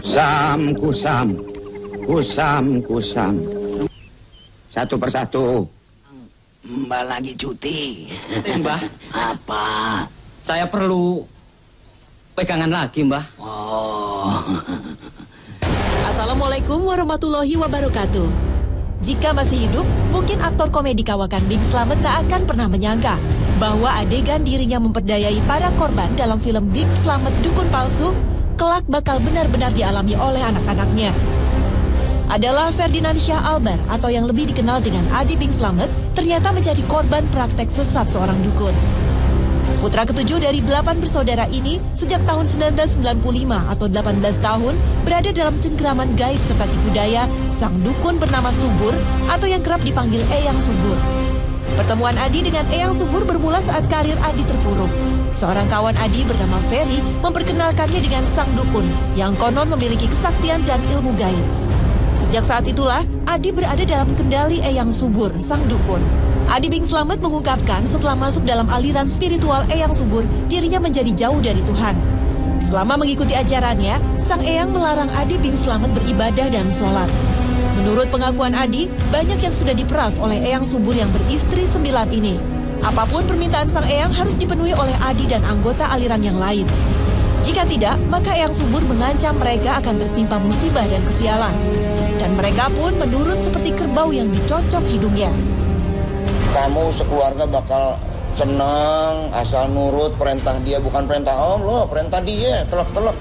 Kusam. Satu persatu. Mbak lagi cuti. Mbah. Apa? Saya perlu pegangan lagi, Mbah. Oh. Assalamualaikum warahmatullahi wabarakatuh. Jika masih hidup, mungkin aktor komedi kawakan Bing Slamet tak akan pernah menyangka bahwa adegan dirinya memperdayai para korban dalam film Bing Slamet Dukun Palsu kelak bakal benar-benar dialami oleh anak-anaknya. Adalah Ferdinand Syah Albar atau yang lebih dikenal dengan Adi Bing Slamet ternyata menjadi korban praktek sesat seorang dukun. Putra ketujuh dari 8 bersaudara ini sejak tahun 1995 atau 18 tahun berada dalam cengkraman gaib serta tipu daya sang dukun bernama Subur atau yang kerap dipanggil Eyang Subur. Pertemuan Adi dengan Eyang Subur bermula saat karir Adi terpuruk. Seorang kawan Adi bernama Ferry memperkenalkannya dengan sang dukun yang konon memiliki kesaktian dan ilmu gaib. Sejak saat itulah Adi berada dalam kendali Eyang Subur, sang dukun. Adi Bing Slamet mengungkapkan setelah masuk dalam aliran spiritual Eyang Subur, dirinya menjadi jauh dari Tuhan. Selama mengikuti ajarannya, sang Eyang melarang Adi Bing Slamet beribadah dan sholat. Menurut pengakuan Adi, banyak yang sudah diperas oleh Eyang Subur yang beristri 9 ini. Apapun permintaan sang Eyang harus dipenuhi oleh Adi dan anggota aliran yang lain. Jika tidak, maka Eyang Subur mengancam mereka akan tertimpa musibah dan kesialan. Dan mereka pun menurut seperti kerbau yang dicocok hidungnya. Kamu sekeluarga bakal senang asal nurut perintah dia, bukan perintah Allah, perintah dia, telak-telak.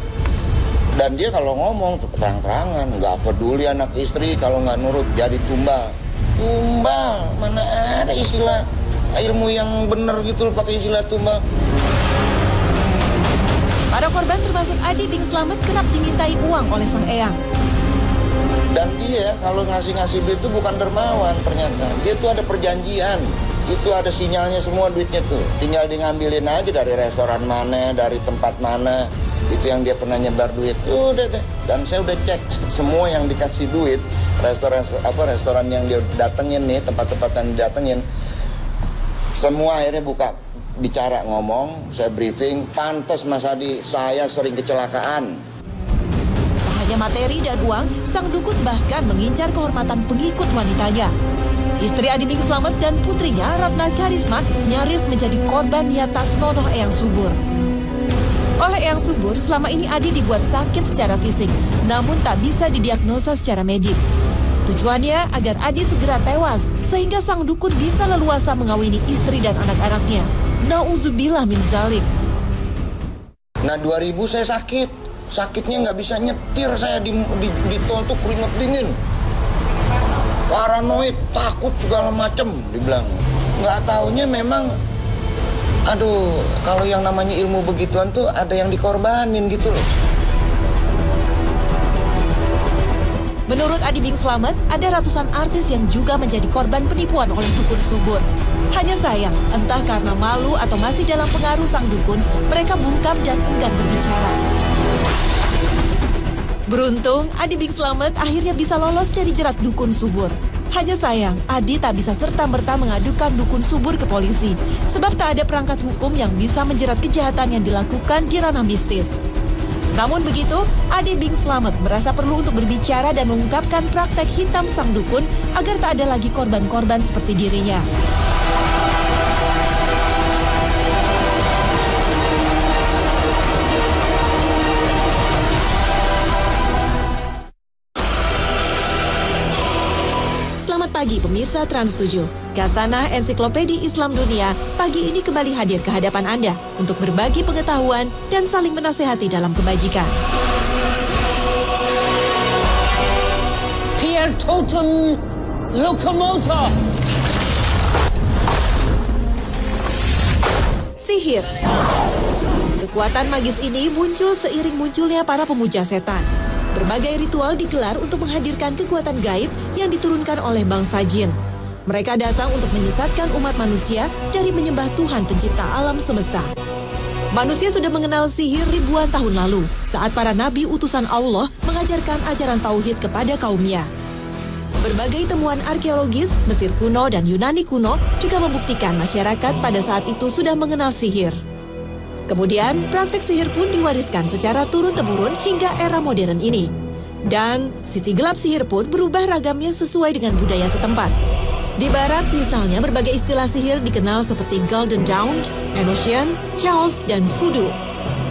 Dan dia kalau ngomong terang-terangan, nggak peduli anak istri, kalau nggak nurut jadi tumbal. Tumbal, mana ada istilah ilmu yang benar gitu pakai istilah tumbal. Para korban termasuk Adi Bing Slamet kerap dimintai uang oleh sang Eyang. Dan dia kalau ngasih duit itu bukan dermawan ternyata. Dia tuh ada perjanjian. Itu ada sinyalnya semua duitnya tuh. Tinggal di ngambilin aja dari restoran mana, dari tempat mana. Itu yang dia pernah nyebar duit. Udah deh. Dan saya udah cek semua yang dikasih duit, restoran yang dia datengin nih, tempat-tempat yang didatengin. Semua akhirnya buka bicara ngomong, saya briefing, pantas Mas Adi, saya sering kecelakaan. Hanya materi dan uang, sang dukun bahkan mengincar kehormatan pengikut wanitanya. Istri Adi Bing Slamet dan putrinya Ratna Karisma nyaris menjadi korban niat tak senonoh Eyang Subur. Oleh Eyang Subur, selama ini Adi dibuat sakit secara fisik, namun tak bisa didiagnosa secara medik. Tujuannya agar Adi segera tewas, sehingga sang dukun bisa leluasa mengawini istri dan anak-anaknya. Nauzubillah min zalik. Nah 2000 saya sakit. Sakitnya nggak bisa nyetir saya di tol tuh keringet dingin. Paranoid, takut segala macem dibilang. Nggak taunya memang, aduh kalau yang namanya ilmu begituan tuh ada yang dikorbanin gitu loh. Menurut Adi Bing Slamet, ada ratusan artis yang juga menjadi korban penipuan oleh dukun Subur. Hanya sayang, entah karena malu atau masih dalam pengaruh sang dukun, mereka bungkam dan enggan berbicara. Beruntung, Adi Bing Slamet akhirnya bisa lolos dari jerat dukun Subur. Hanya sayang, Adi tak bisa serta-merta mengadukan dukun Subur ke polisi, sebab tak ada perangkat hukum yang bisa menjerat kejahatan yang dilakukan di ranah mistis. Namun begitu, Adi Bing Slamet merasa perlu untuk berbicara dan mengungkapkan praktek hitam sang dukun agar tak ada lagi korban-korban seperti dirinya. Selamat pagi pemirsa Trans 7. Gasanah Ensiklopedi Islam Dunia pagi ini kembali hadir ke hadapan Anda untuk berbagi pengetahuan dan saling menasehati dalam kebajikan. Pierre Totem Locomotor. Sihir. Kekuatan magis ini muncul seiring munculnya para pemuja setan. Berbagai ritual digelar untuk menghadirkan kekuatan gaib yang diturunkan oleh bangsa jin. Mereka datang untuk menyesatkan umat manusia dari menyembah Tuhan pencipta alam semesta. Manusia sudah mengenal sihir ribuan tahun lalu saat para nabi utusan Allah mengajarkan ajaran tauhid kepada kaumnya. Berbagai temuan arkeologis, Mesir kuno dan Yunani kuno juga membuktikan masyarakat pada saat itu sudah mengenal sihir. Kemudian, praktek sihir pun diwariskan secara turun-temurun hingga era modern ini. Dan sisi gelap sihir pun berubah ragamnya sesuai dengan budaya setempat. Di barat misalnya berbagai istilah sihir dikenal seperti Golden Dawn, Ancient, Chaos, dan Voodoo.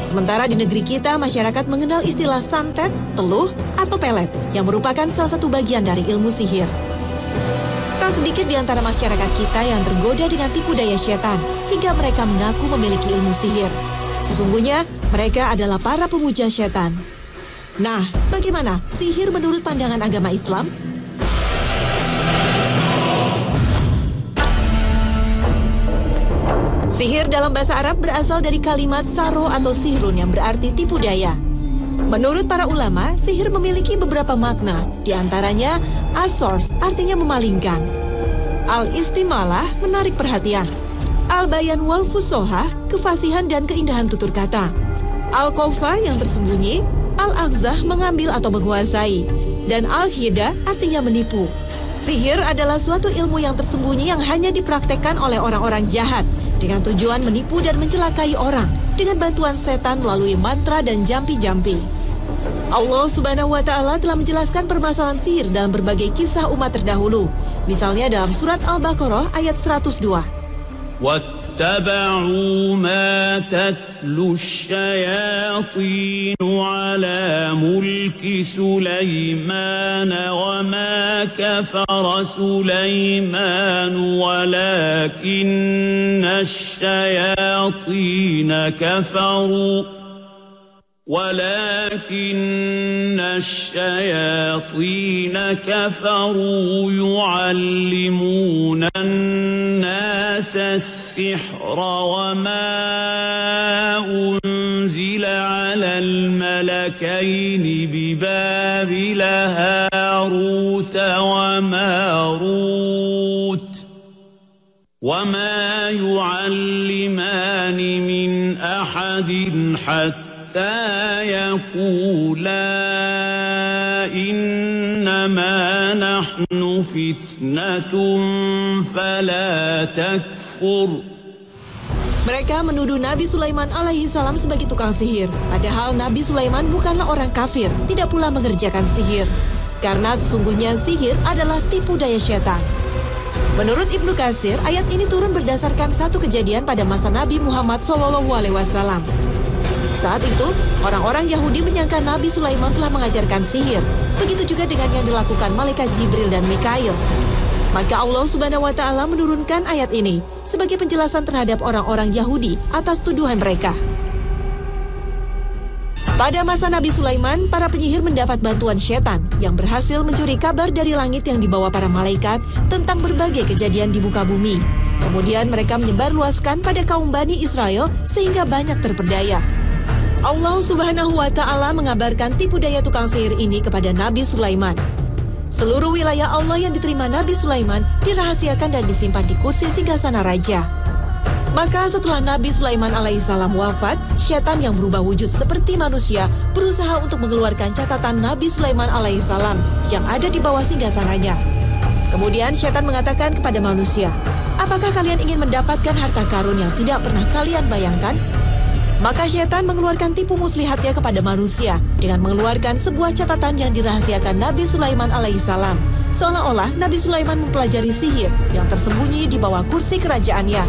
Sementara di negeri kita, masyarakat mengenal istilah santet, teluh, atau pelet yang merupakan salah satu bagian dari ilmu sihir. Tak sedikit di antara masyarakat kita yang tergoda dengan tipu daya setan hingga mereka mengaku memiliki ilmu sihir. Sesungguhnya, mereka adalah para pemuja setan. Nah, bagaimana sihir menurut pandangan agama Islam? Sihir dalam bahasa Arab berasal dari kalimat saro atau sihrun yang berarti tipu daya. Menurut para ulama, sihir memiliki beberapa makna, di antaranya as-sarf artinya memalingkan, al-istimalah menarik perhatian, al-bayan wal fusohah kefasihan dan keindahan tutur kata, al-kofa yang tersembunyi, al-aghzah mengambil atau menguasai, dan al-hida artinya menipu. Sihir adalah suatu ilmu yang tersembunyi yang hanya dipraktekkan oleh orang-orang jahat dengan tujuan menipu dan mencelakai orang dengan bantuan setan melalui mantra dan jampi-jampi. Allah Subhanahu wa Ta'ala telah menjelaskan permasalahan sihir dalam berbagai kisah umat terdahulu. Misalnya dalam surat Al-Baqarah ayat 102. وَاتَّبَعُوا مَا تَتْلُو الشَّيَاطِينُ عَلَى مُلْكِ سُلَيْمَانَ وَمَا كَفَرَ سُلَيْمَانُ وَلَكِنَّ الشَّيَاطِينَ كَفَرُوا يُعَلِّمُونَ النَّاسَ السِّحْرَ وَمَا أُنزِلَ عَلَى الملكين ببابل هاروت وماروت وما يعلمان من أحد حتى يقولا إنما نحن فتنة فلا تكفر. Mereka menuduh Nabi Sulaiman alaihi salam sebagai tukang sihir. Padahal Nabi Sulaiman bukanlah orang kafir, tidak pula mengerjakan sihir. Karena sesungguhnya sihir adalah tipu daya setan. Menurut Ibnu Katsir, ayat ini turun berdasarkan satu kejadian pada masa Nabi Muhammad SAW. Saat itu, orang-orang Yahudi menyangka Nabi Sulaiman telah mengajarkan sihir. Begitu juga dengan yang dilakukan malaikat Jibril dan Mikail. Maka Allah Subhanahu wa Ta'ala menurunkan ayat ini sebagai penjelasan terhadap orang-orang Yahudi atas tuduhan mereka. Pada masa Nabi Sulaiman, para penyihir mendapat bantuan setan yang berhasil mencuri kabar dari langit yang dibawa para malaikat tentang berbagai kejadian di muka bumi. Kemudian mereka menyebarluaskan pada kaum Bani Israel sehingga banyak terperdaya. Allah Subhanahu wa Ta'ala mengabarkan tipu daya tukang sihir ini kepada Nabi Sulaiman. Seluruh wilayah Allah yang diterima Nabi Sulaiman dirahasiakan dan disimpan di kursi singgasana raja. Maka setelah Nabi Sulaiman alaihissalam wafat, syaitan yang berubah wujud seperti manusia berusaha untuk mengeluarkan catatan Nabi Sulaiman alaihissalam yang ada di bawah singgasananya. Kemudian syaitan mengatakan kepada manusia, apakah kalian ingin mendapatkan harta karun yang tidak pernah kalian bayangkan? Maka syaitan mengeluarkan tipu muslihatnya kepada manusia dengan mengeluarkan sebuah catatan yang dirahasiakan Nabi Sulaiman alaihissalam. Seolah-olah Nabi Sulaiman mempelajari sihir yang tersembunyi di bawah kursi kerajaannya.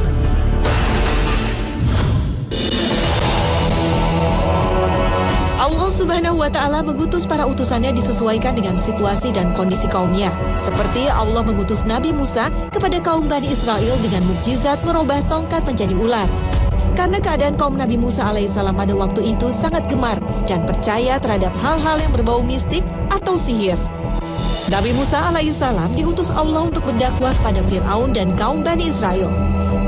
Allah Subhanahu wa Ta'ala mengutus para utusannya disesuaikan dengan situasi dan kondisi kaumnya. Seperti Allah mengutus Nabi Musa kepada kaum Bani Israel dengan mukjizat merubah tongkat menjadi ular. Karena keadaan kaum Nabi Musa alaihissalam pada waktu itu sangat gemar dan percaya terhadap hal-hal yang berbau mistik atau sihir. Nabi Musa alaihissalam diutus Allah untuk berdakwah kepada Fir'aun dan kaum Bani Israel.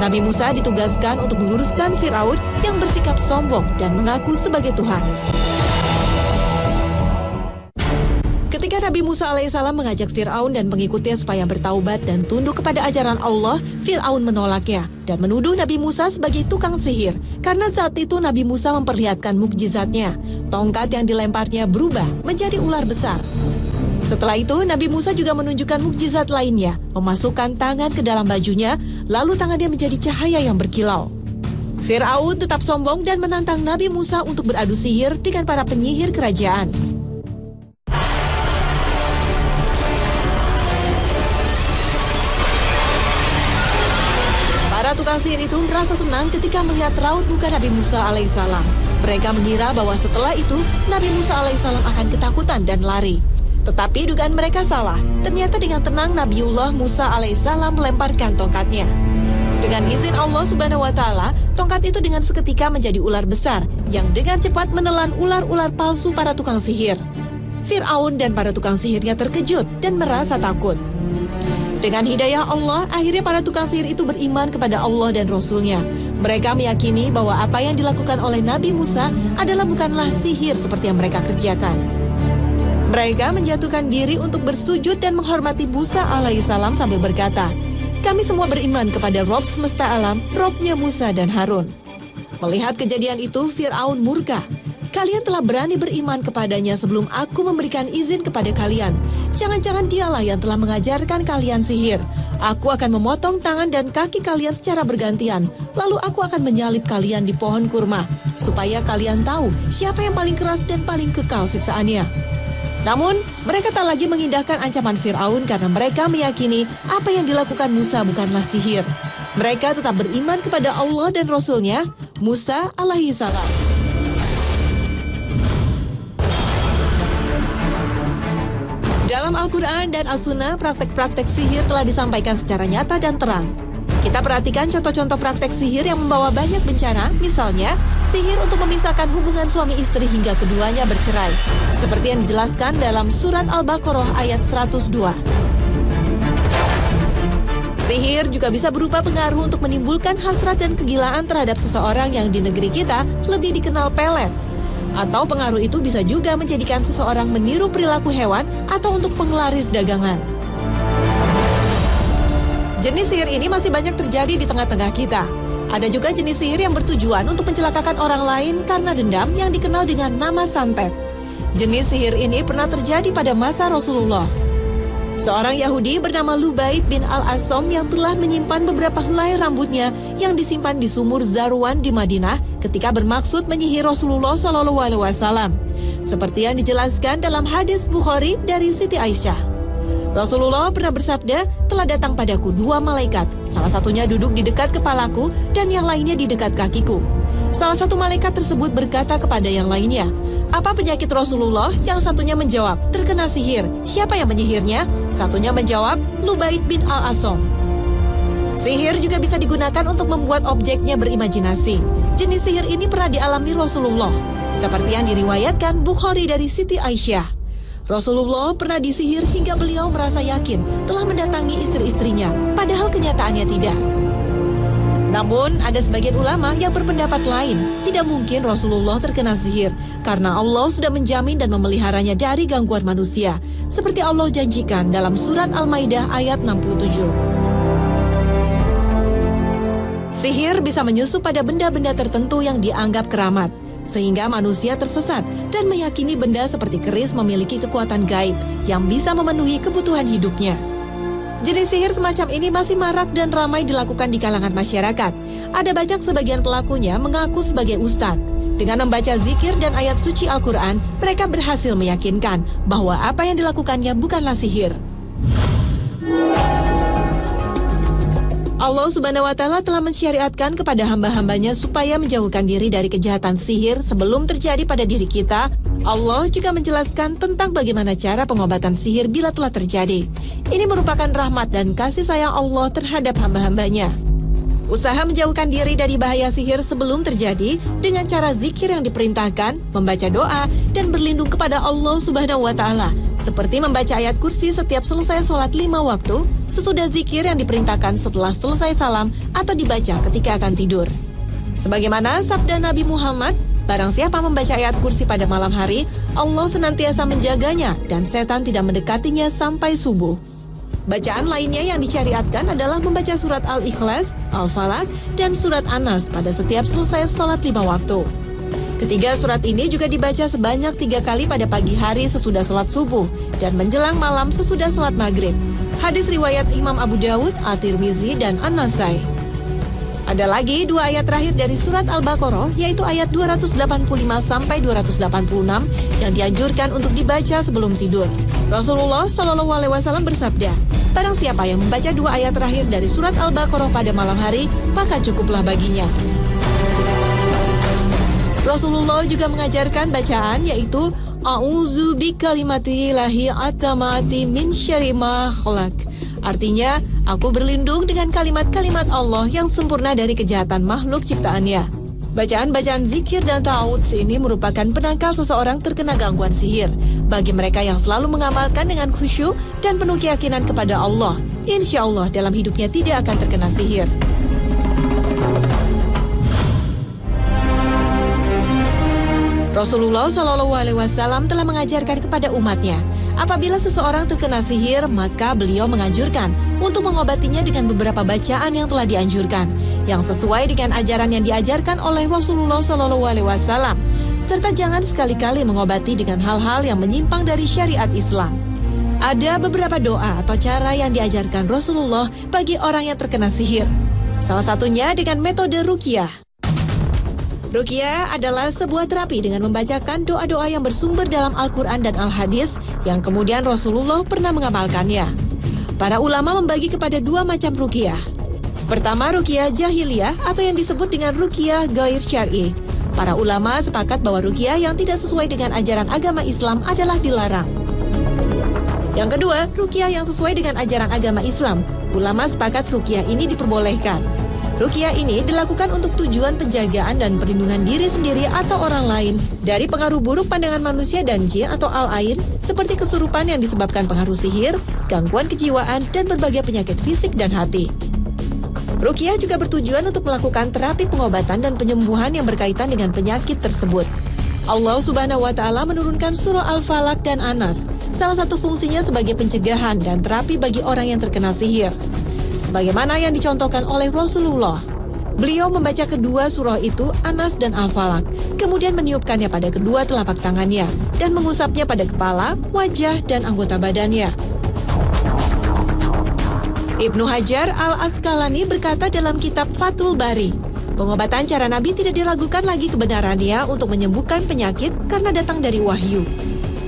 Nabi Musa ditugaskan untuk meluruskan Fir'aun yang bersikap sombong dan mengaku sebagai Tuhan. Ketika Nabi Musa alaihissalam mengajak Fir'aun dan pengikutnya supaya bertaubat dan tunduk kepada ajaran Allah, Fir'aun menolaknya dan menuduh Nabi Musa sebagai tukang sihir. Karena saat itu Nabi Musa memperlihatkan mukjizatnya. Tongkat yang dilemparnya berubah menjadi ular besar. Setelah itu, Nabi Musa juga menunjukkan mukjizat lainnya, memasukkan tangan ke dalam bajunya, lalu tangannya menjadi cahaya yang berkilau. Fir'aun tetap sombong dan menantang Nabi Musa untuk beradu sihir dengan para penyihir kerajaan. Para tukang sihir itu merasa senang ketika melihat raut muka Nabi Musa alaihissalam. Mereka mengira bahwa setelah itu Nabi Musa alaihissalam akan ketakutan dan lari. Tetapi dugaan mereka salah. Ternyata dengan tenang Nabiullah Musa alaihissalam melemparkan tongkatnya. Dengan izin Allah Subhanahu wa Ta'ala, tongkat itu dengan seketika menjadi ular besar yang dengan cepat menelan ular-ular palsu para tukang sihir. Fir'aun dan para tukang sihirnya terkejut dan merasa takut. Dengan hidayah Allah, akhirnya para tukang sihir itu beriman kepada Allah dan Rasul-Nya. Mereka meyakini bahwa apa yang dilakukan oleh Nabi Musa adalah bukanlah sihir seperti yang mereka kerjakan. Mereka menjatuhkan diri untuk bersujud dan menghormati Musa alaihissalam sambil berkata, "Kami semua beriman kepada Rob semesta alam, Robnya Musa dan Harun." Melihat kejadian itu, Fir'aun murka. "Kalian telah berani beriman kepadanya sebelum aku memberikan izin kepada kalian. Jangan-jangan dialah yang telah mengajarkan kalian sihir. Aku akan memotong tangan dan kaki kalian secara bergantian. Lalu aku akan menyalib kalian di pohon kurma, supaya kalian tahu siapa yang paling keras dan paling kekal siksaannya." Namun, mereka tak lagi mengindahkan ancaman Fir'aun karena mereka meyakini apa yang dilakukan Musa bukanlah sihir. Mereka tetap beriman kepada Allah dan Rasul-Nya, Musa alaihissalam. Dalam Al-Quran dan As-Sunnah, praktek-praktek sihir telah disampaikan secara nyata dan terang. Kita perhatikan contoh-contoh praktek sihir yang membawa banyak bencana, misalnya sihir untuk memisahkan hubungan suami istri hingga keduanya bercerai, seperti yang dijelaskan dalam surat Al-Baqarah ayat 102. Sihir juga bisa berupa pengaruh untuk menimbulkan hasrat dan kegilaan terhadap seseorang yang di negeri kita lebih dikenal pelet. Atau pengaruh itu bisa juga menjadikan seseorang meniru perilaku hewan atau untuk penglaris dagangan. Jenis sihir ini masih banyak terjadi di tengah-tengah kita. Ada juga jenis sihir yang bertujuan untuk mencelakakan orang lain karena dendam yang dikenal dengan nama santet. Jenis sihir ini pernah terjadi pada masa Rasulullah. Seorang Yahudi bernama Lubaid bin Al-Asom yang telah menyimpan beberapa helai rambutnya yang disimpan di sumur Zarwan di Madinah ketika bermaksud menyihir Rasulullah SAW. Seperti yang dijelaskan dalam hadis Bukhari dari Siti Aisyah. Rasulullah pernah bersabda, "Telah datang padaku 2 malaikat, salah satunya duduk di dekat kepalaku dan yang lainnya di dekat kakiku." Salah satu malaikat tersebut berkata kepada yang lainnya, "Apa penyakit Rasulullah?" Yang satunya menjawab, "Terkena sihir." "Siapa yang menyihirnya?" Satunya menjawab, "Lubaid bin Al-Asom." Sihir juga bisa digunakan untuk membuat objeknya berimajinasi. Jenis sihir ini pernah dialami Rasulullah, seperti yang diriwayatkan Bukhari dari Siti Aisyah. Rasulullah pernah disihir hingga beliau merasa yakin telah mendatangi istri-istrinya, padahal kenyataannya tidak. Namun, ada sebagian ulama yang berpendapat lain. Tidak mungkin Rasulullah terkena sihir, karena Allah sudah menjamin dan memeliharanya dari gangguan manusia, seperti Allah janjikan dalam surat Al-Maidah ayat 67. Sihir bisa menyusup pada benda-benda tertentu yang dianggap keramat, sehingga manusia tersesat dan meyakini benda seperti keris memiliki kekuatan gaib yang bisa memenuhi kebutuhan hidupnya. Jenis sihir semacam ini masih marak dan ramai dilakukan di kalangan masyarakat. Ada banyak sebagian pelakunya mengaku sebagai ustadz. Dengan membaca zikir dan ayat suci Al-Quran, mereka berhasil meyakinkan bahwa apa yang dilakukannya bukanlah sihir. Allah Subhanahu wa Ta'ala telah mensyariatkan kepada hamba-hambanya supaya menjauhkan diri dari kejahatan sihir sebelum terjadi pada diri kita. Allah juga menjelaskan tentang bagaimana cara pengobatan sihir bila telah terjadi. Ini merupakan rahmat dan kasih sayang Allah terhadap hamba-hambanya. Usaha menjauhkan diri dari bahaya sihir sebelum terjadi dengan cara zikir yang diperintahkan, membaca doa, dan berlindung kepada Allah Subhanahu wa Ta'ala, seperti membaca ayat kursi setiap selesai sholat 5 waktu, sesudah zikir yang diperintahkan setelah selesai salam, atau dibaca ketika akan tidur. Sebagaimana sabda Nabi Muhammad, "Barang siapa membaca ayat kursi pada malam hari, Allah senantiasa menjaganya dan setan tidak mendekatinya sampai subuh." Bacaan lainnya yang disyariatkan adalah membaca surat Al-Ikhlas, Al-Falaq, dan surat An-Nas pada setiap selesai sholat 5 waktu. Ketiga surat ini juga dibaca sebanyak 3 kali pada pagi hari sesudah sholat subuh dan menjelang malam sesudah sholat maghrib. Hadis riwayat Imam Abu Dawud, At-Tirmizi, dan An-Nasai. Ada lagi 2 ayat terakhir dari surat Al-Baqarah, yaitu ayat 285 sampai 286 yang dianjurkan untuk dibaca sebelum tidur. Rasulullah SAW bersabda, barang siapa yang membaca 2 ayat terakhir dari surat Al-Baqarah pada malam hari, maka cukuplah baginya. Rasulullah juga mengajarkan bacaan yaitu A'udzu bikalimatillahi at-tammati min syarri ma khalaq. Artinya, aku berlindung dengan kalimat-kalimat Allah yang sempurna dari kejahatan makhluk ciptaannya. Bacaan-bacaan zikir dan ta'awudz ini merupakan penangkal seseorang terkena gangguan sihir. Bagi mereka yang selalu mengamalkan dengan khusyuk dan penuh keyakinan kepada Allah, insya Allah dalam hidupnya tidak akan terkena sihir. Rasulullah SAW telah mengajarkan kepada umatnya, apabila seseorang terkena sihir, maka beliau menganjurkan untuk mengobatinya dengan beberapa bacaan yang telah dianjurkan, yang sesuai dengan ajaran yang diajarkan oleh Rasulullah SAW, serta jangan sekali-kali mengobati dengan hal-hal yang menyimpang dari syariat Islam. Ada beberapa doa atau cara yang diajarkan Rasulullah bagi orang yang terkena sihir. Salah satunya dengan metode ruqyah. Ruqyah adalah sebuah terapi dengan membacakan doa-doa yang bersumber dalam Al-Quran dan Al-Hadis yang kemudian Rasulullah pernah mengamalkannya. Para ulama membagi kepada 2 macam ruqyah. Pertama, ruqyah jahiliyah atau yang disebut dengan ruqyah ghair syar'i. Para ulama sepakat bahwa ruqyah yang tidak sesuai dengan ajaran agama Islam adalah dilarang. Yang kedua, ruqyah yang sesuai dengan ajaran agama Islam. Ulama sepakat ruqyah ini diperbolehkan. Ruqyah ini dilakukan untuk tujuan penjagaan dan perlindungan diri sendiri atau orang lain dari pengaruh buruk pandangan manusia dan jin atau al-ain seperti kesurupan yang disebabkan pengaruh sihir, gangguan kejiwaan, dan berbagai penyakit fisik dan hati. Ruqyah juga bertujuan untuk melakukan terapi pengobatan dan penyembuhan yang berkaitan dengan penyakit tersebut. Allah Subhanahu wa Ta'ala menurunkan surah Al-Falaq dan An-Nas. Salah satu fungsinya sebagai pencegahan dan terapi bagi orang yang terkena sihir. Sebagaimana yang dicontohkan oleh Rasulullah. Beliau membaca kedua surah itu, An-Nas dan Al-Falaq, kemudian meniupkannya pada kedua telapak tangannya dan mengusapnya pada kepala, wajah, dan anggota badannya. Ibnu Hajar Al-Asqalani berkata dalam kitab Fathul Bari, pengobatan cara Nabi tidak diragukan lagi kebenarannya untuk menyembuhkan penyakit karena datang dari wahyu.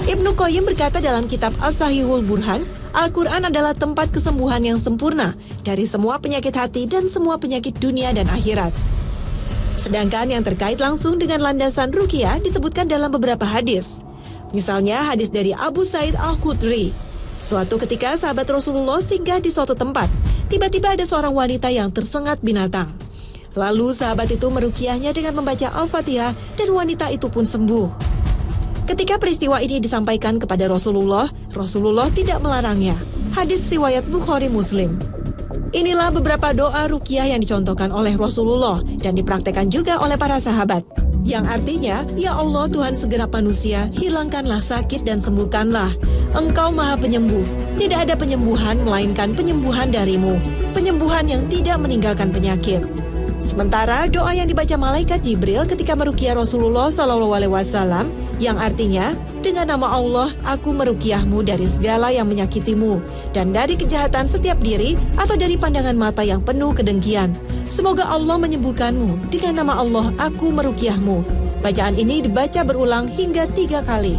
Ibnu Qayyim berkata dalam kitab As-Sahihul Burhan, Al-Quran adalah tempat kesembuhan yang sempurna dari semua penyakit hati dan semua penyakit dunia dan akhirat. Sedangkan yang terkait langsung dengan landasan ruqyah disebutkan dalam beberapa hadis. Misalnya hadis dari Abu Sa'id Al-Khudri. Suatu ketika sahabat Rasulullah singgah di suatu tempat. Tiba-tiba ada seorang wanita yang tersengat binatang. Lalu sahabat itu meruqyahnya dengan membaca Al-Fatihah dan wanita itu pun sembuh. Ketika peristiwa ini disampaikan kepada Rasulullah, Rasulullah tidak melarangnya. Hadis riwayat Bukhari Muslim. Inilah beberapa doa ruqyah yang dicontohkan oleh Rasulullah dan dipraktekkan juga oleh para sahabat. Yang artinya, ya Allah Tuhan segenap manusia, hilangkanlah sakit dan sembuhkanlah. Engkau Maha Penyembuh. Tidak ada penyembuhan melainkan penyembuhan darimu. Penyembuhan yang tidak meninggalkan penyakit. Sementara doa yang dibaca malaikat Jibril ketika meruqyah Rasulullah SAW yang artinya, dengan nama Allah aku meruqyahmu dari segala yang menyakitimu dan dari kejahatan setiap diri atau dari pandangan mata yang penuh kedengkian. Semoga Allah menyembuhkanmu. Dengan nama Allah aku meruqyahmu. Bacaan ini dibaca berulang hingga 3 kali.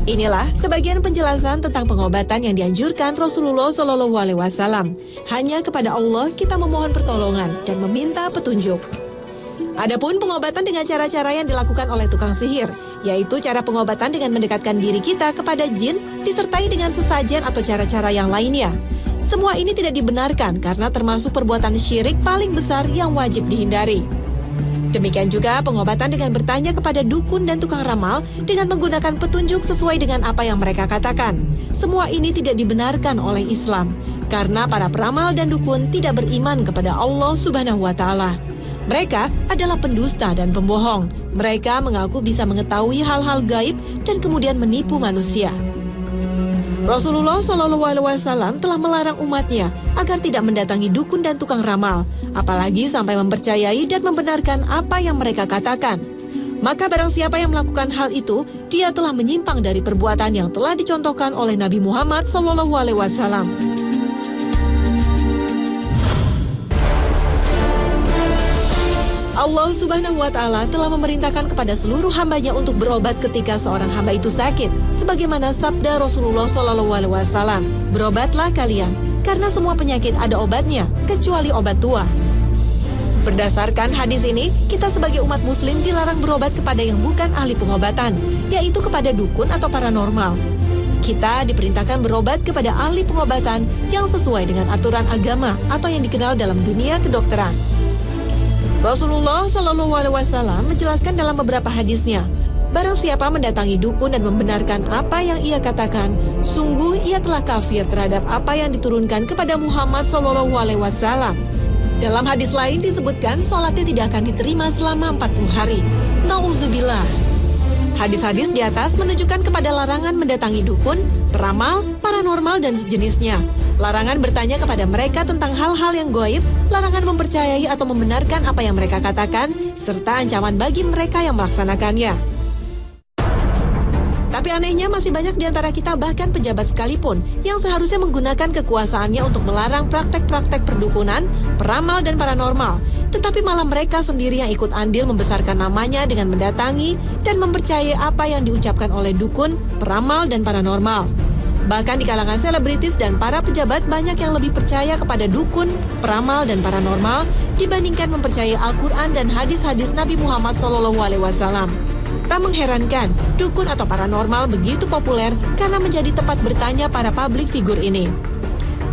Inilah sebagian penjelasan tentang pengobatan yang dianjurkan Rasulullah SAW. Hanya kepada Allah kita memohon pertolongan dan meminta petunjuk. Adapun pengobatan dengan cara-cara yang dilakukan oleh tukang sihir, yaitu cara pengobatan dengan mendekatkan diri kita kepada jin, disertai dengan sesajen atau cara-cara yang lainnya. Semua ini tidak dibenarkan karena termasuk perbuatan syirik paling besar yang wajib dihindari. Demikian juga pengobatan dengan bertanya kepada dukun dan tukang ramal dengan menggunakan petunjuk sesuai dengan apa yang mereka katakan. Semua ini tidak dibenarkan oleh Islam karena para peramal dan dukun tidak beriman kepada Allah Subhanahu wa Ta'ala. Mereka adalah pendusta dan pembohong. Mereka mengaku bisa mengetahui hal-hal gaib dan kemudian menipu manusia. Rasulullah SAW telah melarang umatnya agar tidak mendatangi dukun dan tukang ramal, apalagi sampai mempercayai dan membenarkan apa yang mereka katakan. Maka barang siapa yang melakukan hal itu, dia telah menyimpang dari perbuatan yang telah dicontohkan oleh Nabi Muhammad SAW. Allah Subhanahu wa Ta'ala telah memerintahkan kepada seluruh hambanya untuk berobat ketika seorang hamba itu sakit, sebagaimana sabda Rasulullah SAW, "Berobatlah kalian, karena semua penyakit ada obatnya, kecuali obat tua." Berdasarkan hadis ini, kita sebagai umat muslim dilarang berobat kepada yang bukan ahli pengobatan, yaitu kepada dukun atau paranormal. Kita diperintahkan berobat kepada ahli pengobatan yang sesuai dengan aturan agama atau yang dikenal dalam dunia kedokteran. Rasulullah SAW menjelaskan dalam beberapa hadisnya, barang siapa mendatangi dukun dan membenarkan apa yang ia katakan, sungguh ia telah kafir terhadap apa yang diturunkan kepada Muhammad SAW. Dalam hadis lain disebutkan sholatnya tidak akan diterima selama 40 hari. Nauzubillah. Hadis-hadis di atas menunjukkan kepada larangan mendatangi dukun, peramal, paranormal, dan sejenisnya. Larangan bertanya kepada mereka tentang hal-hal yang gaib, larangan mempercayai atau membenarkan apa yang mereka katakan, serta ancaman bagi mereka yang melaksanakannya. Tapi anehnya masih banyak di antara kita, bahkan pejabat sekalipun, yang seharusnya menggunakan kekuasaannya untuk melarang praktek-praktek perdukunan, peramal, dan paranormal. Tetapi malah mereka sendiri yang ikut andil membesarkan namanya dengan mendatangi dan mempercayai apa yang diucapkan oleh dukun, peramal, dan paranormal. Bahkan di kalangan selebritis dan para pejabat banyak yang lebih percaya kepada dukun, peramal, dan paranormal dibandingkan mempercayai Al-Quran dan hadis-hadis Nabi Muhammad SAW. Tak mengherankan, dukun atau paranormal begitu populer karena menjadi tempat bertanya para publik figur ini.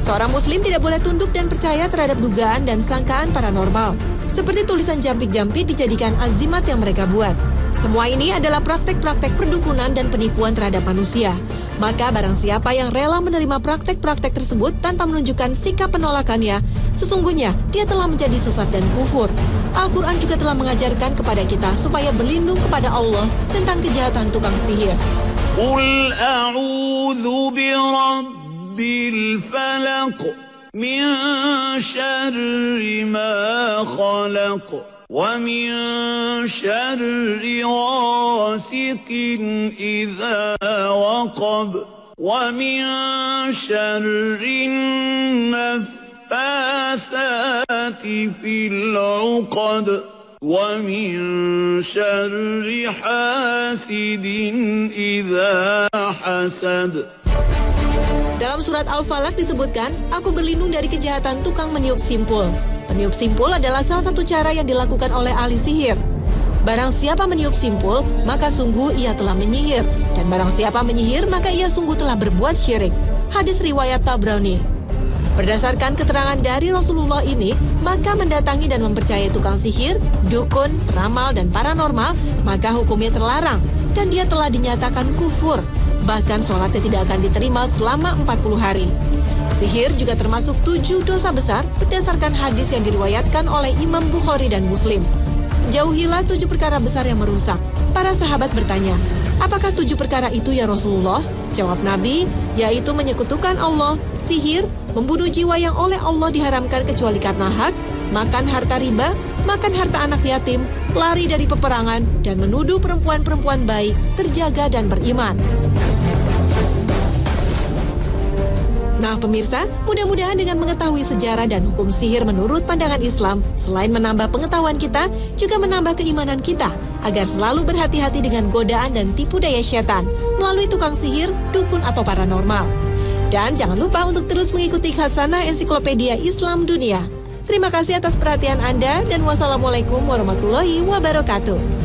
Seorang muslim tidak boleh tunduk dan percaya terhadap dugaan dan sangkaan paranormal. Seperti tulisan jampit-jampit dijadikan azimat yang mereka buat. Semua ini adalah praktek-praktek perdukunan dan penipuan terhadap manusia. Maka barang siapa yang rela menerima praktek-praktek tersebut tanpa menunjukkan sikap penolakannya, sesungguhnya dia telah menjadi sesat dan kufur. Al-Quran juga telah mengajarkan kepada kita supaya berlindung kepada Allah tentang kejahatan tukang sihir. Qul a'udzu birabbil falaq min syarri ma khalaq wa min syarri ghasiqin idza waqab wa min syarri naffathati fil 'uqad wa min syarri hasidin idza hasad. Dalam surat Al-Falaq disebutkan, aku berlindung dari kejahatan tukang meniup simpul. Peniup simpul adalah salah satu cara yang dilakukan oleh ahli sihir. Barang siapa meniup simpul, maka sungguh ia telah menyihir. Dan barang siapa menyihir, maka ia sungguh telah berbuat syirik. Hadis riwayat Tabrani. Berdasarkan keterangan dari Rasulullah ini, maka mendatangi dan mempercayai tukang sihir, dukun, peramal, dan paranormal, maka hukumnya terlarang. Dan dia telah dinyatakan kufur. Bahkan sholatnya tidak akan diterima selama 40 hari. Sihir juga termasuk 7 dosa besar berdasarkan hadis yang diriwayatkan oleh Imam Bukhari dan Muslim. Jauhilah 7 perkara besar yang merusak. Para sahabat bertanya, apakah 7 perkara itu ya Rasulullah? Jawab Nabi, yaitu menyekutukan Allah, sihir, membunuh jiwa yang oleh Allah diharamkan kecuali karena hak, makan harta riba, makan harta anak yatim, lari dari peperangan, dan menuduh perempuan-perempuan baik, terjaga dan beriman. Nah pemirsa, mudah-mudahan dengan mengetahui sejarah dan hukum sihir menurut pandangan Islam, selain menambah pengetahuan kita, juga menambah keimanan kita, agar selalu berhati-hati dengan godaan dan tipu daya syaitan, melalui tukang sihir, dukun atau paranormal. Dan jangan lupa untuk terus mengikuti Khazanah Ensiklopedia Islam Dunia. Terima kasih atas perhatian Anda dan wassalamualaikum warahmatullahi wabarakatuh.